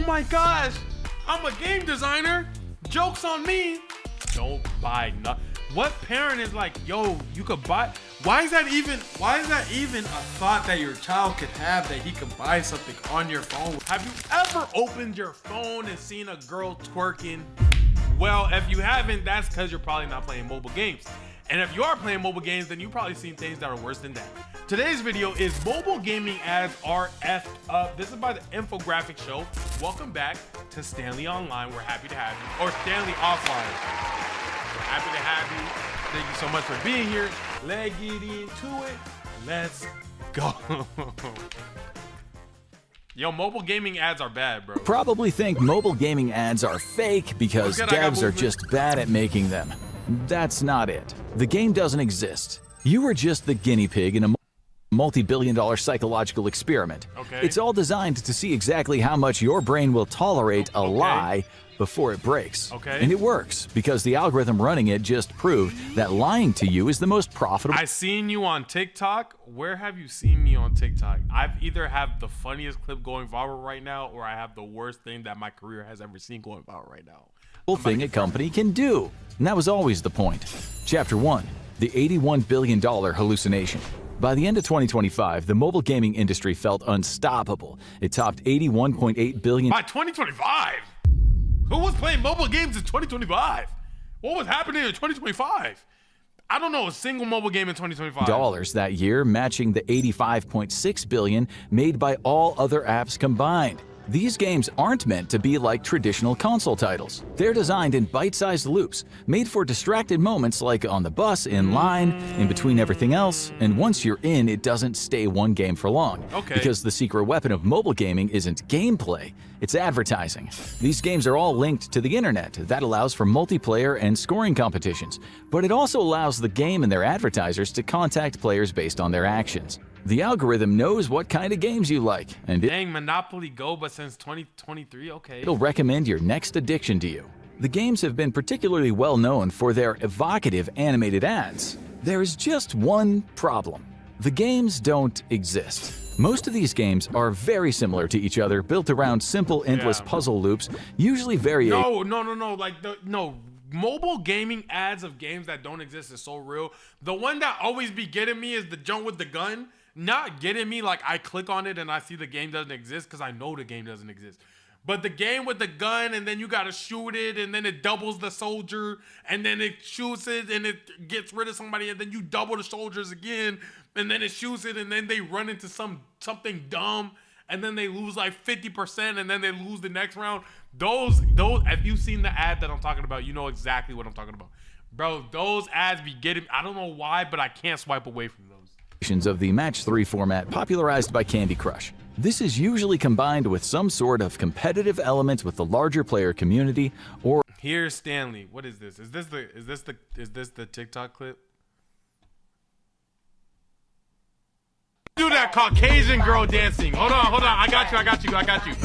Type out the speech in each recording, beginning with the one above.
my gosh, I'm a game designer. Joke's on me. Don't buy nothing. What parent is like, yo, you could buy? Why is that even a thought that your child could have, that he could buy something on your phone? Have you ever opened your phone and seen a girl twerking? Well, if you haven't, that's because you're probably not playing mobile games. And if you are playing mobile games, then you've probably seen things that are worse than that. Today's video is mobile gaming ads are effed up. This is by the Infographic Show. Welcome back to Stanley Online. We're happy to have you. Or Stanley Offline. We're happy to have you. Thank you so much for being here. Let's get into it. Let's go. Yo, mobile gaming ads are bad, bro. Probably think mobile gaming ads are fake because devs are just bad at making them. That's not it. The game doesn't exist. You are just the guinea pig in a multi-billion-dollar psychological experiment. Okay. It's all designed to see exactly how much your brain will tolerate a lie before it breaks. Okay. And it works because the algorithm running it just proved that lying to you is the most profitable. I seen you on TikTok. Where have you seen me on TikTok? I've either have the funniest clip going viral right now, or I have the worst thing that my career has ever seen going viral right now. Thing a company can do. And that was always the point. Chapter 1, the $81 billion hallucination. By the end of 2025, the mobile gaming industry felt unstoppable. It topped $81.8 billion. By 2025? Who was playing mobile games in 2025? What was happening in 2025? I don't know a single mobile game in 2025. Dollars that year, matching the $85.6 billion made by all other apps combined. These games aren't meant to be like traditional console titles. They're designed in bite-sized loops, made for distracted moments like on the bus, in line, in between everything else, and once you're in, it doesn't stay one game for long. Okay. Because the secret weapon of mobile gaming isn't gameplay, it's advertising. These games are all linked to the internet. That allows for multiplayer and scoring competitions, but it also allows the game and their advertisers to contact players based on their actions. The algorithm knows what kind of games you like, and Dang, Monopoly Go, but since 2023, okay. it'll recommend your next addiction to you. The games have been particularly well known for their evocative animated ads. There's just one problem. The games don't exist. Most of these games are very similar to each other, built around simple, endless puzzle loops, usually No. Like, no. Mobile gaming ads of games that don't exist is so real. The one that always be getting me is the jump with the gun. Not getting me like I click on it and I see the game doesn't exist because I know the game doesn't exist. But the game with the gun, and then you gotta shoot it, and then it doubles the soldier, and then it shoots it and it gets rid of somebody, and then you double the soldiers again, and then it shoots it, and then they run into something dumb, and then they lose like 50%, and then they lose the next round. Those, if you've seen the ad that I'm talking about, you know exactly what I'm talking about. Bro, those ads be getting, I don't know why, but I can't swipe away from those. Of the Match 3 format popularized by Candy Crush. This is usually combined with some sort of competitive element with the larger player community, or Here's Stanley. What is this? Is this the TikTok clip? Do that Caucasian girl dancing. Hold on. I got you.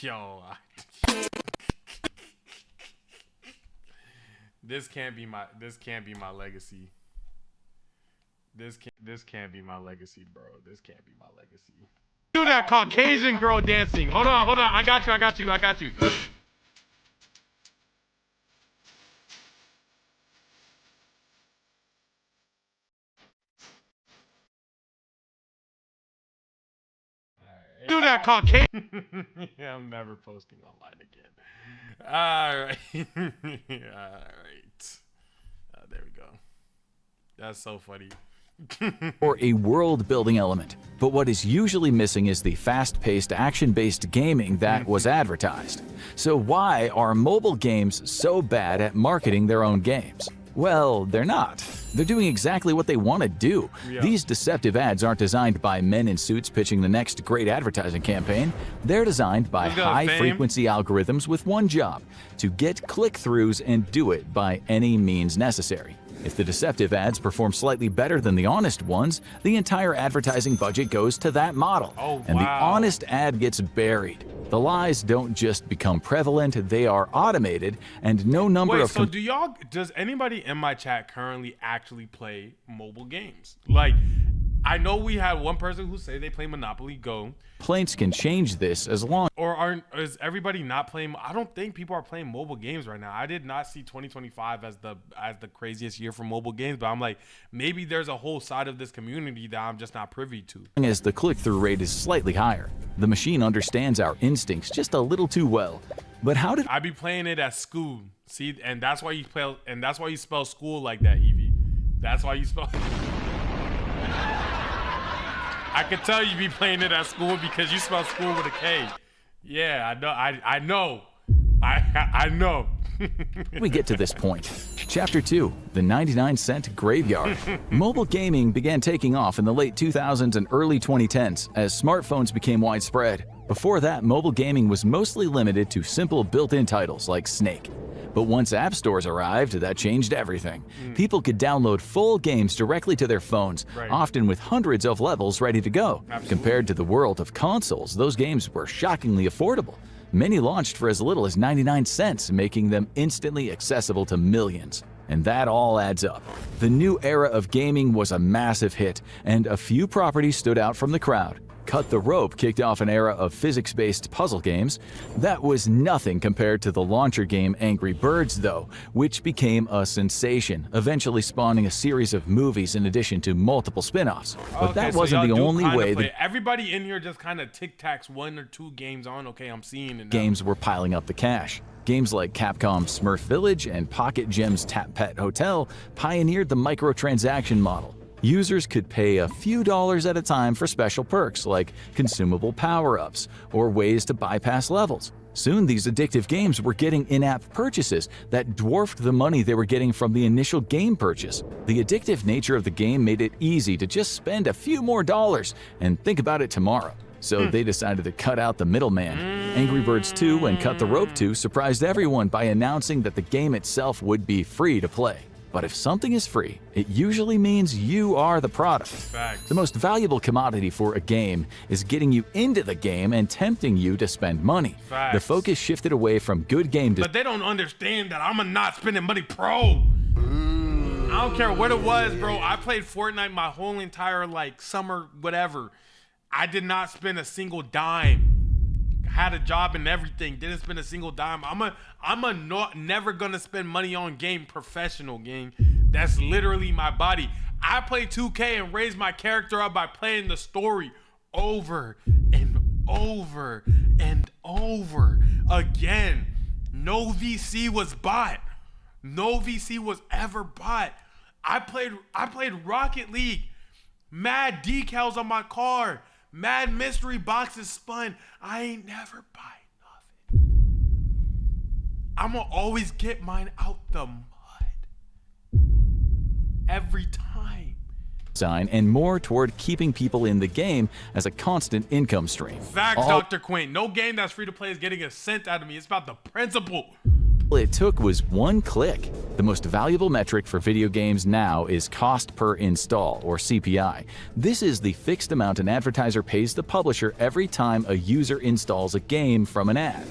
Yo. This can't be my legacy. This can't be my legacy, bro. This can't be my legacy. Do that Caucasian girl dancing. Hold on. I got you. Do that Caucasian. Yeah, I'm never posting online again. All right. There we go. That's so funny. or a world-building element. But what is usually missing is the fast-paced, action-based gaming that was advertised. So why are mobile games so bad at marketing their own games? Well, they're not. They're doing exactly what they want to do. Yeah. These deceptive ads aren't designed by men in suits pitching the next great advertising campaign. They're designed by high-frequency algorithms with one job: to get click-throughs and do it by any means necessary. If the deceptive ads perform slightly better than the honest ones, the entire advertising budget goes to that model. And the honest ad gets buried. The lies don't just become prevalent, they are automated, and no number of... so does anybody in my chat currently actually play mobile games? Like, I know we had one person who say they play Monopoly Go. Complaints can change this as long Is everybody not playing? I don't think people are playing mobile games right now. I did not see 2025 as the craziest year for mobile games, but I'm like, maybe there's a whole side of this community that I'm just not privy to. as the click-through rate is slightly higher. The machine understands our instincts just a little too well. But how did I be playing it at school? See, and that's why you spell school like that, Evie. That's why you spell. I could tell you be playing it at school because you spell school with a K. Yeah, I know. I know. we get to this point? Chapter 2, the 99-cent graveyard. Mobile gaming began taking off in the late 2000s and early 2010s as smartphones became widespread. Before that, mobile gaming was mostly limited to simple built-in titles like Snake. But once app stores arrived, that changed everything. People could download full games directly to their phones, often with hundreds of levels ready to go. Compared to the world of consoles, those games were shockingly affordable. Many launched for as little as 99 cents, making them instantly accessible to millions. And that all adds up. The new era of gaming was a massive hit, and a few properties stood out from the crowd. Cut the Rope kicked off an era of physics-based puzzle games. That was nothing compared to the launcher game Angry Birds, though, which became a sensation, eventually spawning a series of movies in addition to multiple spin-offs. But that wasn't the only way everybody in here just kind of tic-tacs 1 or 2 games on. Okay, I'm seeing it now. Games were piling up the cash. Games like Capcom's Smurf Village and Pocket Gem's Tap Pet Hotel pioneered the microtransaction model. Users could pay a few dollars at a time for special perks like consumable power-ups or ways to bypass levels. Soon these addictive games were getting in-app purchases that dwarfed the money they were getting from the initial game purchase. The addictive nature of the game made it easy to just spend a few more dollars and think about it tomorrow. So they decided to cut out the middleman. Angry Birds 2 and Cut the Rope 2 surprised everyone by announcing that the game itself would be free to play. But if something is free, it usually means you are the product. Facts. The most valuable commodity for a game is getting you into the game and tempting you to spend money. Facts. The focus shifted away from good game design. But they don't understand that I'm a not spending money pro. I don't care what it was, bro. I played Fortnite my whole entire summer, whatever. I did not spend a single dime. Had a job and everything, didn't spend a single dime. Never gonna spend money on game, professional game. That's literally my body. I play 2K and raise my character up by playing the story over and over and over again. No VC was bought. No VC was ever bought. I played Rocket League. Mad decals on my car. Mad mystery boxes spun. I ain't never buy nothing. I'ma always get mine out the mud. Every time. And more toward keeping people in the game as a constant income stream. Facts, Dr. Quinn. No game that's free to play is getting a cent out of me. It's about the principle. All it took was one click. The most valuable metric for video games now is cost per install, or CPI. This is the fixed amount an advertiser pays the publisher every time a user installs a game from an ad.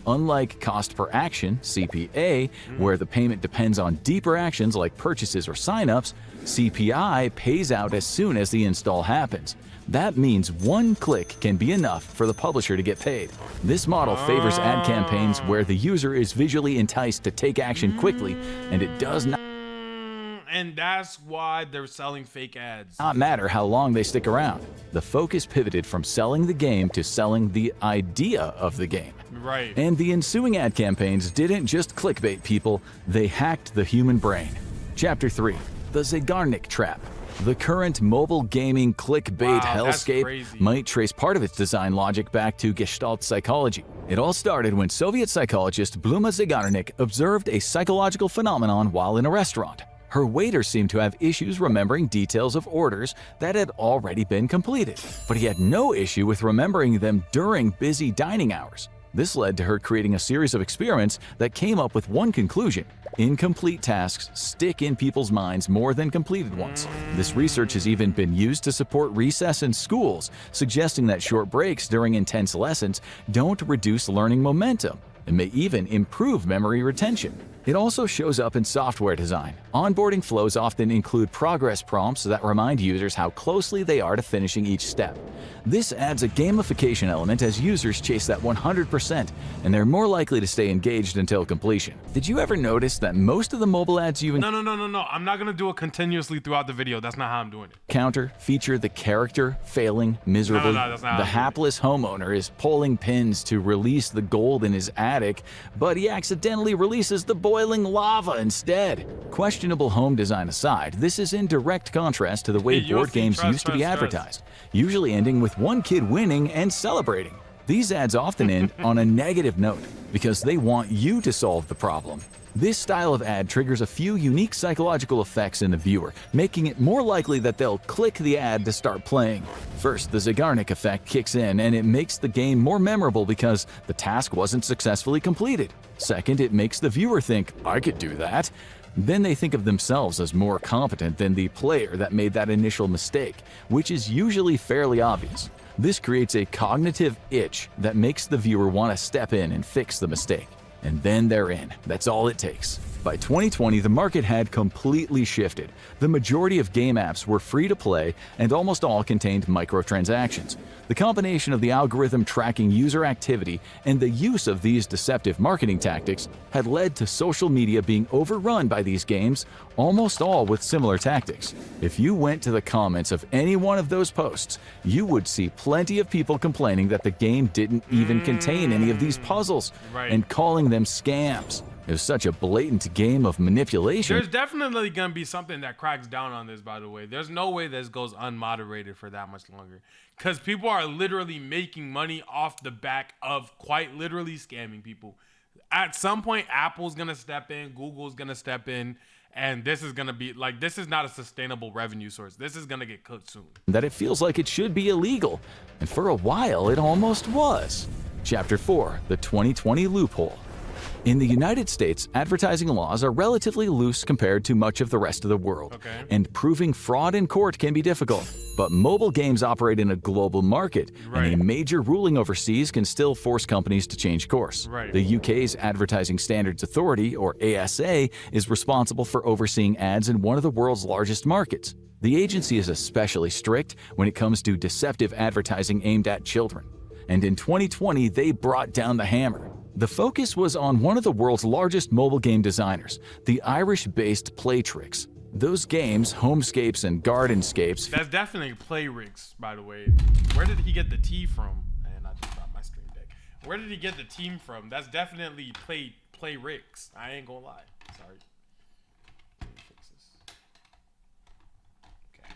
Unlike cost per action, CPA, where the payment depends on deeper actions like purchases or signups, CPI pays out as soon as the install happens. That means one click can be enough for the publisher to get paid. This model favors ad campaigns where the user is visually enticed to take action quickly, and it does not And that's why they're selling fake ads. matter how long they stick around. The focus pivoted from selling the game to selling the idea of the game. Right. And the ensuing ad campaigns didn't just clickbait people, they hacked the human brain. Chapter 3, the Zeigarnik Trap. The current mobile gaming clickbait hellscape might trace part of its design logic back to Gestalt psychology. It all started when Soviet psychologist Bluma Zeigarnik observed a psychological phenomenon while in a restaurant. Her waiter seemed to have issues remembering details of orders that had already been completed, but he had no issue with remembering them during busy dining hours. This led to her creating a series of experiments that came up with one conclusion: incomplete tasks stick in people's minds more than completed ones. This research has even been used to support recess in schools, suggesting that short breaks during intense lessons don't reduce learning momentum. and may even improve memory retention. It also shows up in software design. Onboarding flows often include progress prompts that remind users how closely they are to finishing each step. This adds a gamification element as users chase that 100%, and they're more likely to stay engaged until completion. Did you ever notice that most of the mobile ads you No. I'm not gonna do it continuously throughout the video. That's not how I'm doing it. encounter feature the character failing miserably? That's not how The I'm doing it. hapless homeowner is pulling pins to release the gold in his attic, but he accidentally releases the boiling lava instead. Questionable home design aside, this is in direct contrast to the way Hey, board Yossi, games trust, used to be trust, advertised, usually ending with one kid winning and celebrating. These ads often end on a negative note because they want you to solve the problem. This style of ad triggers a few unique psychological effects in the viewer, making it more likely that they'll click the ad to start playing. First, the Zeigarnik effect kicks in and it makes the game more memorable because the task wasn't successfully completed. Second, it makes the viewer think, I could do that. Then they think of themselves as more competent than the player that made that initial mistake, which is usually fairly obvious. This creates a cognitive itch that makes the viewer want to step in and fix the mistake. And then they're in. That's all it takes. By 2020, the market had completely shifted. The majority of game apps were free to play and almost all contained microtransactions. The combination of the algorithm tracking user activity and the use of these deceptive marketing tactics had led to social media being overrun by these games, almost all with similar tactics. If you went to the comments of any one of those posts, you would see plenty of people complaining that the game didn't even contain any of these puzzles and calling them scams. It was such a blatant game of manipulation. There's definitely gonna be something that cracks down on this, by the way. There's no way this goes unmoderated for that much longer. Because people are literally making money off the back of quite literally scamming people. At some point, Apple's gonna step in, Google's gonna step in, and this is gonna be like, this is not a sustainable revenue source. This is gonna get cooked soon. That it feels like it should be illegal. And for a while, it almost was. Chapter 4, the 2020 loophole. In the United States, advertising laws are relatively loose compared to much of the rest of the world, and proving fraud in court can be difficult. But mobile games operate in a global market, and a major ruling overseas can still force companies to change course. The UK's Advertising Standards Authority, or ASA, is responsible for overseeing ads in one of the world's largest markets. The agency is especially strict when it comes to deceptive advertising aimed at children. And in 2020, they brought down the hammer. The focus was on one of the world's largest mobile game designers, the Irish-based Playtrix. Those games, Homescapes and Gardenscapes— That's definitely Playrix, by the way. Where did he get the T from? And I just dropped my Stream Deck. Where did he get the team from? That's definitely Playrix. I ain't gonna lie. Sorry. Let me fix this. Okay.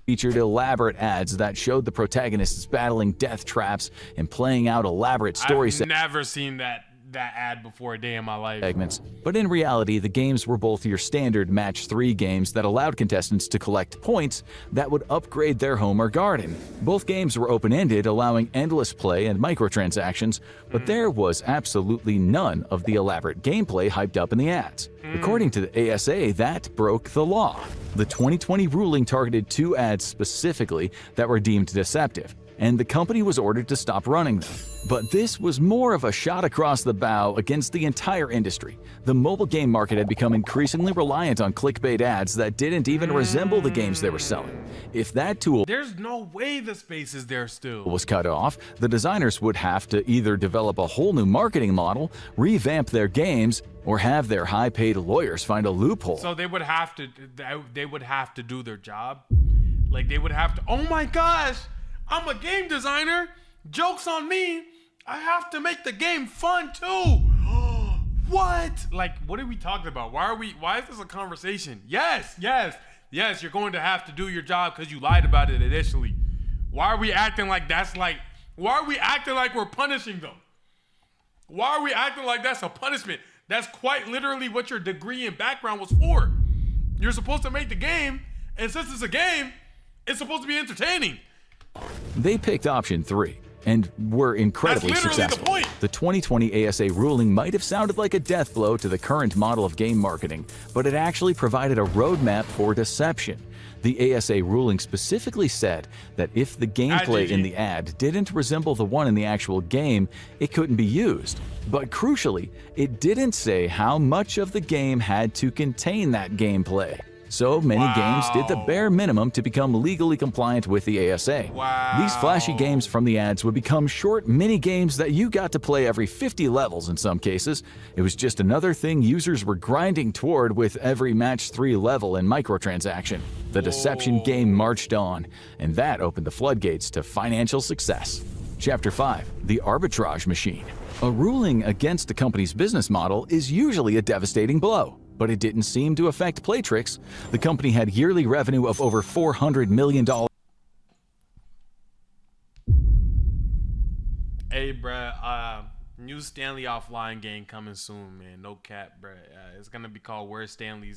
featured elaborate ads that showed the protagonists battling death traps and playing out elaborate story I've never seen that ad before a day in my life. segments. But in reality, the games were both your standard match 3 games that allowed contestants to collect points that would upgrade their home or garden. Both games were open-ended, allowing endless play and microtransactions, but there was absolutely none of the elaborate gameplay hyped up in the ads. According to the ASA, that broke the law. The 2020 ruling targeted 2 ads specifically that were deemed deceptive, and the company was ordered to stop running them. But this was more of a shot across the bow against the entire industry. The mobile game market had become increasingly reliant on clickbait ads that didn't even resemble the games they were selling. If that tool There's no way the space is there still. was cut off, the designers would have to either develop a whole new marketing model, revamp their games, or have their high-paid lawyers find a loophole. So they would have to do their job. Like they would have to, oh my gosh, I'm a game designer. Joke's on me. I have to make the game fun too. What? Like, what are we talking about? Why is this a conversation? Yes, you're going to have to do your job because you lied about it initially. Why are we acting like why are we acting like we're punishing them? Why are we acting like that's a punishment? That's quite literally what your degree and background was for. You're supposed to make the game, and since it's a game, it's supposed to be entertaining. They picked option 3 and were incredibly That's literally successful. the point. The 2020 ASA ruling might have sounded like a death blow to the current model of game marketing, but it actually provided a roadmap for deception. The ASA ruling specifically said that if the gameplay in the ad didn't resemble the one in the actual game, it couldn't be used. But crucially, it didn't say how much of the game had to contain that gameplay. So many games did the bare minimum to become legally compliant with the ASA. These flashy games from the ads would become short mini-games that you got to play every 50 levels in some cases. It was just another thing users were grinding toward with every match 3 level and microtransaction. The deception game marched on, and that opened the floodgates to financial success. Chapter 5. The Arbitrage Machine. A ruling against a company's business model is usually a devastating blow. But it didn't seem to affect Playtrix. The company had yearly revenue of over $400 million. Hey, bruh, new Stanley offline game coming soon, man. No cap, bruh. It's gonna be called Where Stanley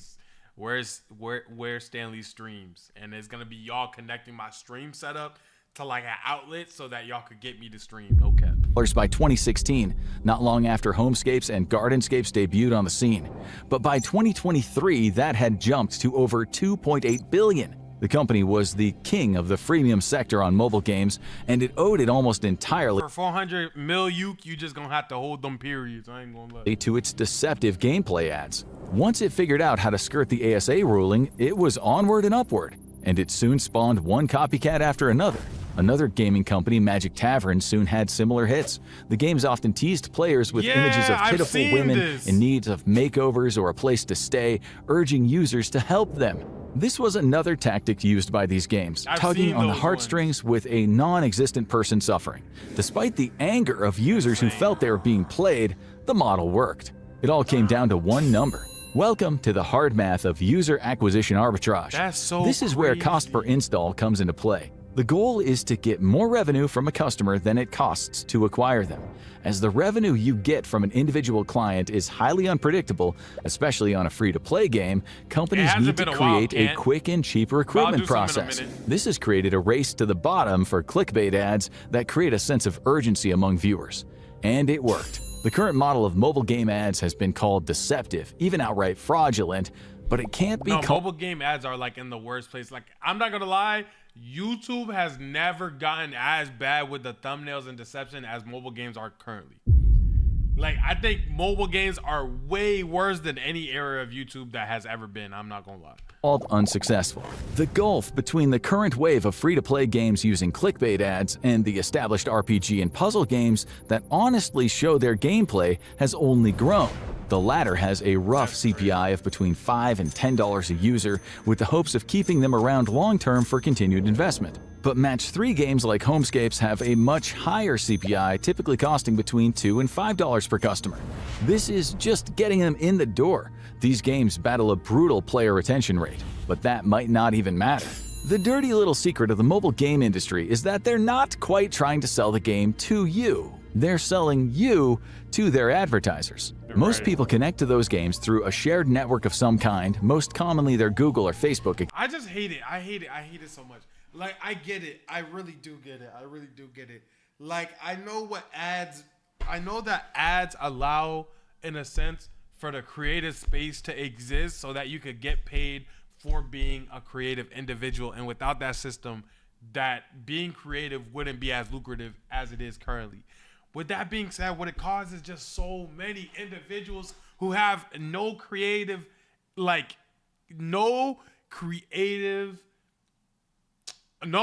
Streams, and it's gonna be y'all connecting my stream setup to like an outlet so that y'all could get me to stream. No cap. By 2016, not long after Homescapes and Gardenscapes debuted on the scene. But by 2023, that had jumped to over $2.8 billion. The company was the king of the freemium sector on mobile games, and it owed it almost entirely for 400 mil. You just gonna have to hold them periods. I ain't gonna lie. To its deceptive gameplay ads. Once it figured out how to skirt the ASA ruling, it was onward and upward, and it soon spawned one copycat after another. Another gaming company, Magic Tavern, soon had similar hits. The games often teased players with images of pitiful women in need of makeovers or a place to stay, urging users to help them. This was another tactic used by these games, tugging on the heartstrings with a non-existent person suffering. Despite the anger of users who felt they were being played, the model worked. It all came down to one number. Welcome to the hard math of user acquisition arbitrage. This is where cost per install comes into play. The goal is to get more revenue from a customer than it costs to acquire them. As the revenue you get from an individual client is highly unpredictable, especially on a free-to-play game, companies need to create a quick and cheap recruitment process. This has created a race to the bottom for clickbait ads that create a sense of urgency among viewers. And it worked. The current model of mobile game ads has been called deceptive, even outright fraudulent, but it can't be mobile game ads are like in the worst place. Like, I'm not gonna lie, YouTube has never gotten as bad with the thumbnails and deception as mobile games are currently. Like, I think mobile games are way worse than any era of YouTube that has ever been. I'm not gonna lie. All unsuccessful. The gulf between the current wave of free-to-play games using clickbait ads and the established RPG and puzzle games that honestly show their gameplay has only grown. The latter has a rough CPI of between $5 and $10 a user, with the hopes of keeping them around long-term for continued investment. But Match 3 games like Homescapes have a much higher CPI, typically costing between $2 and $5 per customer. This is just getting them in the door. These games battle a brutal player retention rate, but that might not even matter. The dirty little secret of the mobile game industry is that they're not quite trying to sell the game to you. They're selling you to their advertisers. Most people connect to those games through a shared network of some kind, most commonly their Google or Facebook account. I just hate it. I hate it so much. Like, I get it. I really do get it. I really do get it. Like, I know that ads allow, in a sense, for the creative space to exist so that you could get paid for being a creative individual. And without that system, that being creative wouldn't be as lucrative as it is currently. With that being said, what it causes is just so many individuals who have no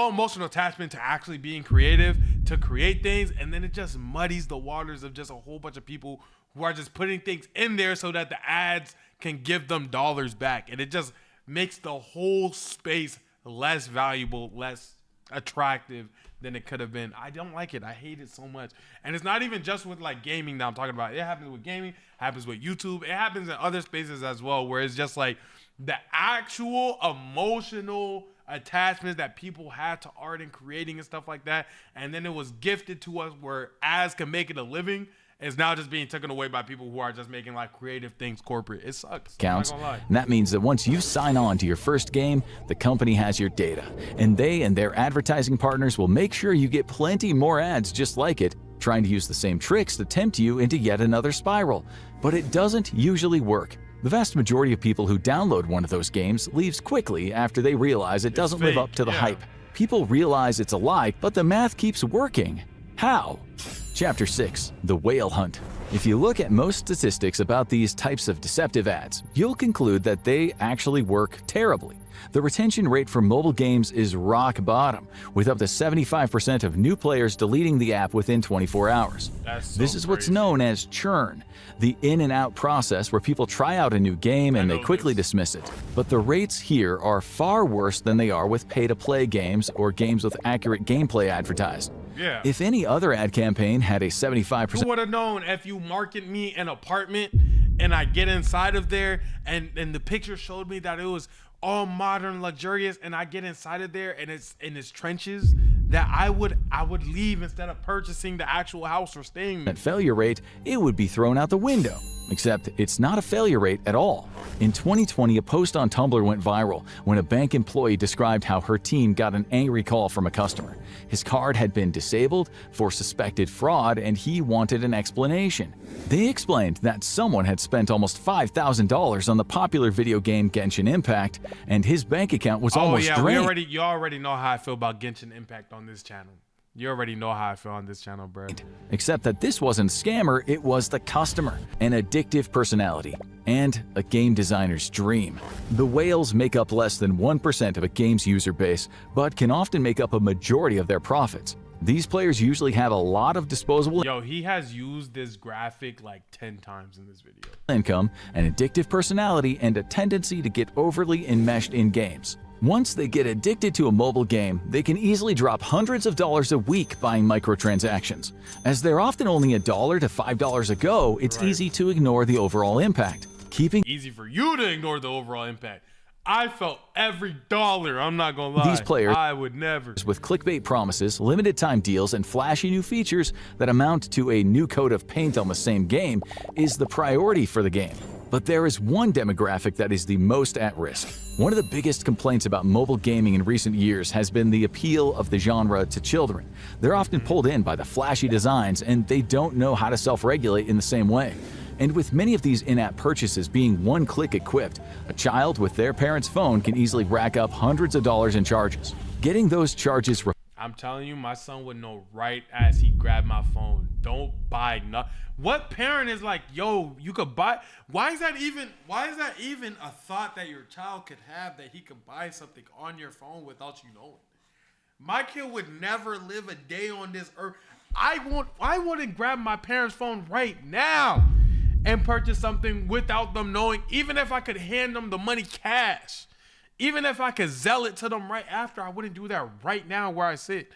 emotional attachment to actually being creative, to create things, and then it just muddies the waters of just a whole bunch of people who are just putting things in there so that the ads can give them dollars back. And it just makes the whole space less valuable, less attractive than it could have been. I don't like it. I hate it so much. And it's not even just with like gaming that I'm talking about. It happens with gaming, happens with YouTube, it happens in other spaces as well, where it's just like the actual emotional attachments that people had to art and creating and stuff like that, and then it was gifted to us where ads can make it a living, is now just being taken away by people who are just making like creative things corporate. It sucks. Counts. And that means that once you sign on to your first game, the company has your data, and they and their advertising partners will make sure you get plenty more ads just like it, trying to use the same tricks to tempt you into yet another spiral. But it doesn't usually work. The vast majority of people who download one of those games leaves quickly after they realize it doesn't live up to the hype. People realize it's a lie, but the math keeps working. How? Chapter 6. The Whale Hunt. If you look at most statistics about these types of deceptive ads, you'll conclude that they actually work terribly. The retention rate for mobile games is rock bottom, with up to 75% of new players deleting the app within 24 hours. This is what's known as churn, the in and out process where people try out a new game and they quickly dismiss it. But the rates here are far worse than they are with pay-to-play games or games with accurate gameplay advertised. Yeah. If any other ad campaign had a 75%— Who would have known if you market me an apartment and I get inside of there and the picture showed me that it was all modern, luxurious, and I get inside of there and it's in its trenches, that I would leave instead of purchasing the actual house or staying there. Failure rate, it would be thrown out the window. Except it's not a failure rate at all. In 2020, a post on Tumblr went viral when a bank employee described how her team got an angry call from a customer. His card had been disabled for suspected fraud and he wanted an explanation. They explained that someone had spent almost $5,000 on the popular video game Genshin Impact and his bank account was almost drained. You already know how I feel about Genshin Impact on this channel. You already know how I feel on this channel, bro. Except that this wasn't a scammer, it was the customer, an addictive personality, and a game designer's dream. The whales make up less than 1% of a game's user base, but can often make up a majority of their profits. These players usually have a lot of disposable— Yo, he has used this graphic like 10 times in this video. —income, an addictive personality, and a tendency to get overly enmeshed in games. Once they get addicted to a mobile game, they can easily drop hundreds of dollars a week buying microtransactions. As they're often only $1 to $5 a go, it's easy to ignore the overall impact. Easy for you to ignore the overall impact. I felt every dollar, I'm not gonna lie. These players, I would never. With clickbait promises, limited time deals, and flashy new features that amount to a new coat of paint on the same game, is the priority for the game. But there is one demographic that is the most at risk. One of the biggest complaints about mobile gaming in recent years has been the appeal of the genre to children. They're often pulled in by the flashy designs and they don't know how to self-regulate in the same way. And with many of these in-app purchases being one-click equipped, a child with their parent's phone can easily rack up hundreds of dollars in charges. Getting those charges— I'm telling you, my son would know right as he grabbed my phone. Don't buy nothing. What parent is like, yo, you could buy? Why is that even a thought that your child could have, that he could buy something on your phone without you knowing? My kid would never live a day on this earth. I wouldn't grab my parents' phone right now and purchase something without them knowing, even if I could hand them the money cash. Even if I could sell it to them right after, I wouldn't do that right now where I sit.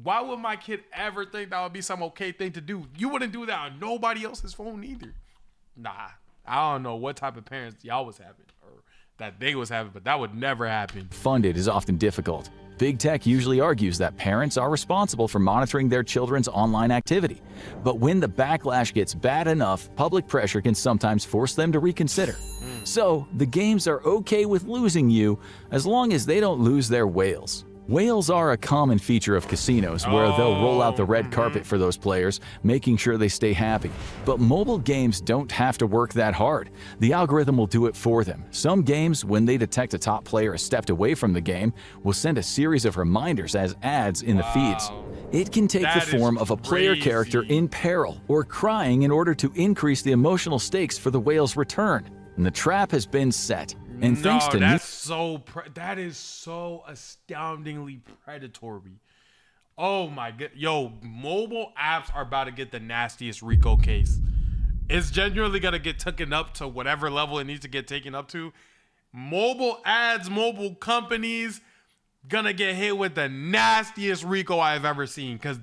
Why would my kid ever think that would be some okay thing to do? You wouldn't do that on nobody else's phone either. Nah, I don't know what type of parents y'all was having or that they was having, but that would never happen. Funded is often difficult. Big tech usually argues that parents are responsible for monitoring their children's online activity. But when the backlash gets bad enough, public pressure can sometimes force them to reconsider. So, the games are okay with losing you as long as they don't lose their whales. Whales are a common feature of casinos where they'll roll out the red carpet for those players, making sure they stay happy. But mobile games don't have to work that hard. The algorithm will do it for them. Some games, when they detect a top player has stepped away from the game, will send a series of reminders as ads in the feeds. It can take the form of a player character in peril or crying in order to increase the emotional stakes for the whale's return. And the trap has been set. And thanks to that is so astoundingly predatory. Oh my god. Yo, mobile apps are about to get the nastiest RICO case. It's genuinely gonna get taken up to whatever level it needs to get taken up to. Mobile ads, mobile companies gonna get hit with the nastiest RICO I've ever seen. Cause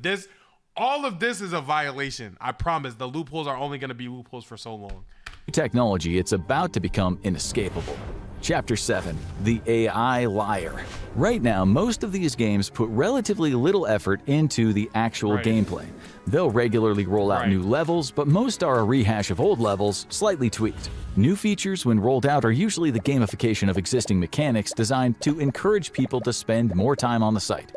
all of this is a violation. I promise the loopholes are only gonna be loopholes for so long. Technology, it's about to become inescapable. Chapter 7. The AI Liar. Right now, most of these games put relatively little effort into the actual gameplay. They'll regularly roll out new levels, but most are a rehash of old levels, slightly tweaked. New features, when rolled out, are usually the gamification of existing mechanics designed to encourage people to spend more time on the site.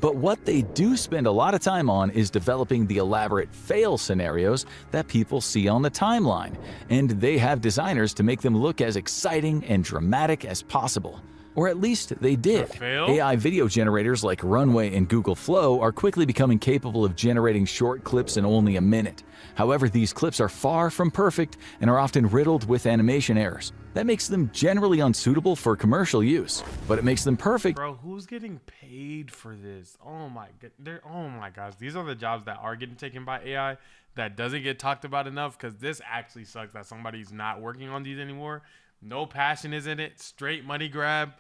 But what they do spend a lot of time on is developing the elaborate fail scenarios that people see on the timeline, and they have designers to make them look as exciting and dramatic as possible. Or at least they did. AI video generators like Runway and Google Flow are quickly becoming capable of generating short clips in only a minute. However, these clips are far from perfect and are often riddled with animation errors. That makes them generally unsuitable for commercial use, but it makes them perfect. Bro, who's getting paid for this? Oh my god, oh my gosh, these are the jobs that are getting taken by AI that doesn't get talked about enough, because this actually sucks that somebody's not working on these anymore. No passion is in it, straight money grab.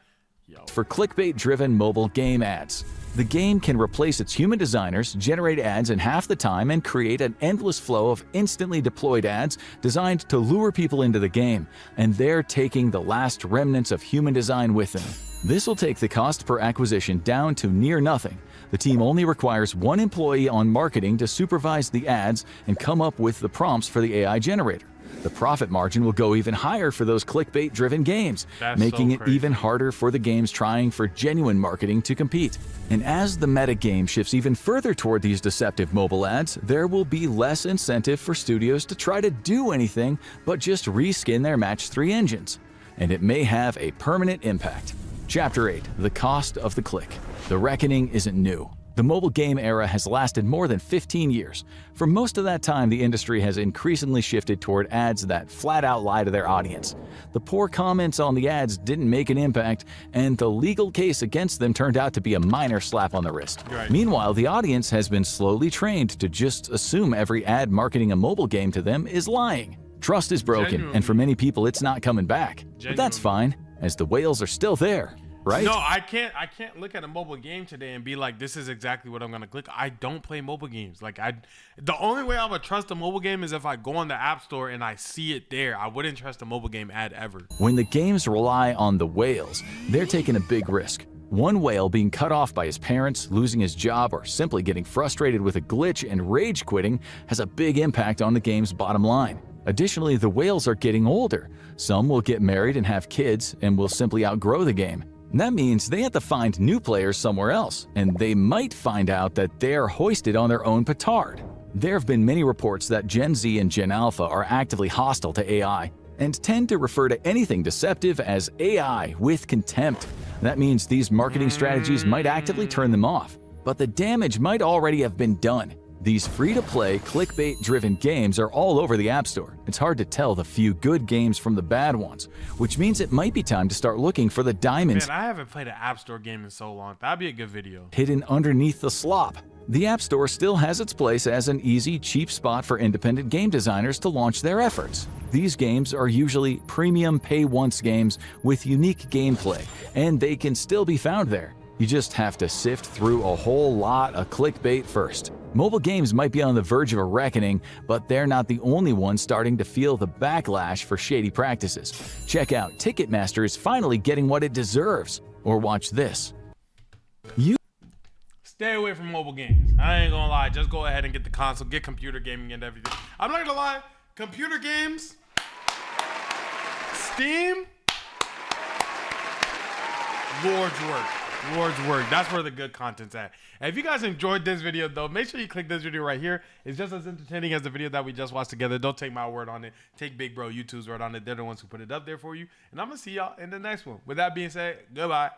For clickbait-driven mobile game ads. The game can replace its human designers, generate ads in half the time, and create an endless flow of instantly deployed ads designed to lure people into the game, and they're taking the last remnants of human design with them. This will take the cost per acquisition down to near nothing. The team only requires one employee on marketing to supervise the ads and come up with the prompts for the AI generator. The profit margin will go even higher for those clickbait-driven games, making it even harder for the games trying for genuine marketing to compete. And as the meta game shifts even further toward these deceptive mobile ads, there will be less incentive for studios to try to do anything but just reskin their Match 3 engines. And it may have a permanent impact. Chapter 8. The Cost of the Click. The reckoning isn't new. The mobile game era has lasted more than 15 years. For most of that time, the industry has increasingly shifted toward ads that flat out lie to their audience. The poor comments on the ads didn't make an impact, and the legal case against them turned out to be a minor slap on the wrist. Right. Meanwhile, the audience has been slowly trained to just assume every ad marketing a mobile game to them is lying. Trust is broken, and for many people, it's not coming back. But that's fine, as the whales are still there. Right? No, I can't look at a mobile game today and be like, this is exactly what I'm gonna click. I don't play mobile games. The only way I would trust a mobile game is if I go on the App Store and I see it there. I wouldn't trust a mobile game ad ever. When the games rely on the whales, they're taking a big risk. One whale being cut off by his parents, losing his job, or simply getting frustrated with a glitch and rage quitting has a big impact on the game's bottom line. Additionally, the whales are getting older. Some will get married and have kids and will simply outgrow the game. That means they have to find new players somewhere else, and they might find out that they're hoisted on their own petard. There have been many reports that Gen Z and Gen Alpha are actively hostile to AI and tend to refer to anything deceptive as AI with contempt. That means these marketing strategies might actively turn them off, but the damage might already have been done. These free-to-play, clickbait-driven games are all over the App Store. It's hard to tell the few good games from the bad ones, which means it might be time to start looking for the diamonds. Man, I haven't played an App Store game in so long. That'd be a good video. Hidden underneath the slop. The App Store still has its place as an easy, cheap spot for independent game designers to launch their efforts. These games are usually premium pay-once games with unique gameplay, and they can still be found there. You just have to sift through a whole lot of clickbait first. Mobile games might be on the verge of a reckoning, but they're not the only ones starting to feel the backlash for shady practices. Check out Ticketmaster is finally getting what it deserves. Or watch this. Stay away from mobile games. I ain't gonna lie. Just go ahead and get the console, get computer gaming and everything. I'm not gonna lie. Computer games, Steam, Lord's work. That's where the good content's at. And if you guys enjoyed this video, though, make sure you click this video right here. It's just as entertaining as the video that we just watched together. Don't take my word on it. Take Big Bro YouTube's word on it. They're the ones who put it up there for you. And I'm going to see y'all in the next one. With that being said, goodbye.